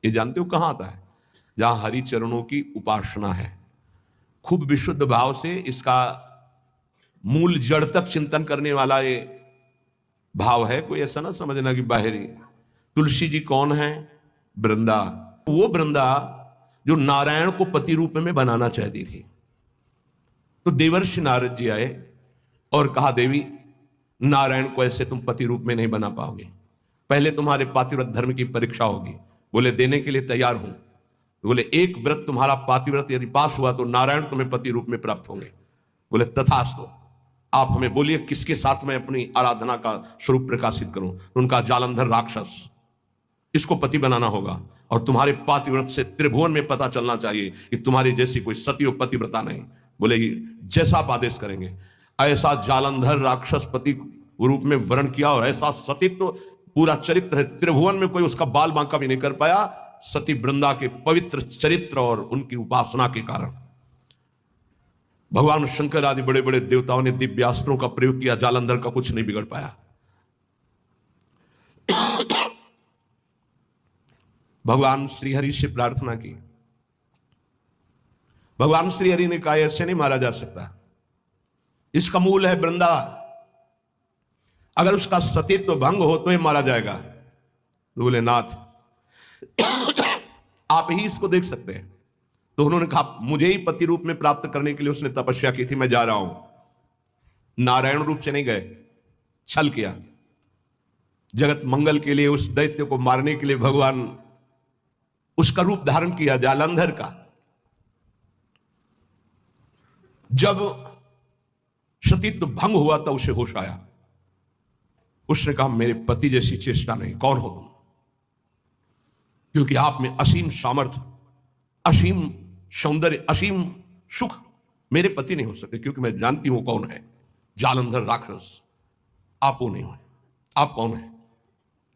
ये जानते हो कहां आता है? जहां हरि चरणों की उपासना है, खूब विशुद्ध भाव से इसका मूल जड़ तक चिंतन करने वाला ये भाव है। कोई ऐसा ना समझना कि बाहरी। तुलसी जी कौन है? वृंदा। वो वृंदा जो नारायण को पति रूप में बनाना चाहती थी। तो देवर्षि नारद जी आए और कहा, देवी नारायण को ऐसे तुम पति रूप में नहीं बना पाओगे, पहले तुम्हारे पातिव्रत धर्म की परीक्षा होगी। बोले देने के लिए तैयार हूं। बोले एक व्रत तुम्हारा पातिव्रत यदि पास हुआ तो नारायण तुम्हें पति रूप में प्राप्त होंगे। बोले तथास्तु, आप हमें बोलिए किसके साथ मैं अपनी आराधना का स्वरूप प्रकाशित करूं। तो उनका जालंधर राक्षस, इसको पति बनाना होगा और तुम्हारे पातिव्रत से त्रिभुवन में पता चलना चाहिए कि तुम्हारी जैसी कोई सती पतिव्रता नहीं। बोले जैसा आप आदेश करेंगे। ऐसा जालंधर राक्षस पति रूप में वर्ण किया और ऐसा सतीत्व पूरा चरित्र है, त्रिभुवन में कोई उसका बाल बांका भी नहीं कर पाया, सती वृंदा के पवित्र चरित्र और उनकी उपासना के कारण। भगवान शंकर आदि बड़े बड़े देवताओं ने दिव्यास्त्रों का प्रयोग किया, जालंधर का कुछ नहीं बिगड़ पाया। भगवान श्रीहरि से प्रार्थना की। भगवान श्रीहरि ने कहा ऐसे नहीं मारा जा सकता, इसका मूल है वृंदा, अगर उसका सतीत्व भंग हो तो ही मारा जाएगा। तो बोले नाथ आप ही इसको देख सकते हैं। तो उन्होंने कहा मुझे ही पति रूप में प्राप्त करने के लिए उसने तपस्या की थी, मैं जा रहा हूं। नारायण रूप से नहीं गए, छल किया। जगत मंगल के लिए उस दैत्य को मारने के लिए भगवान उसका रूप धारण किया जालंधर का। जब सतीत्व भंग हुआ था उसे होश आया। उसने कहा मेरे पति जैसी चेष्टा नहीं, कौन हो तुम? क्योंकि आप में असीम सामर्थ्य, असीम सौंदर्य, असीम सुख मेरे पति नहीं हो सकते, क्योंकि मैं जानती हूं कौन है जालंधर राक्षस। आप वो नहीं हो। आप कौन है?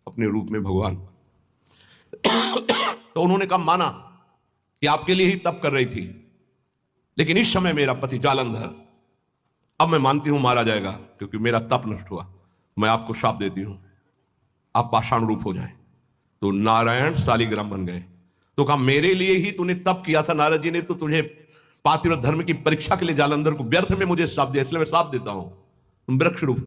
अपने रूप में भगवान। तो उन्होंने कहा माना कि आपके लिए ही तप कर रही थी, लेकिन इस समय मेरा पति जालंधर, अब मैं मानती हूं मारा जाएगा क्योंकि मेरा तप नष्ट हुआ। मैं आपको शाप देती हूं, आप पाषाण रूप हो जाएं। तो नारायण शालिग्राम बन गए। तो कहा मेरे लिए ही तूने तप किया था नारद जी ने, तो तुझे पातिव्रत धर्म की परीक्षा के लिए जालंधर को व्यर्थ में मुझे शाप दिया, इसलिए मैं शाप देता हूं, तुम वृक्ष रूप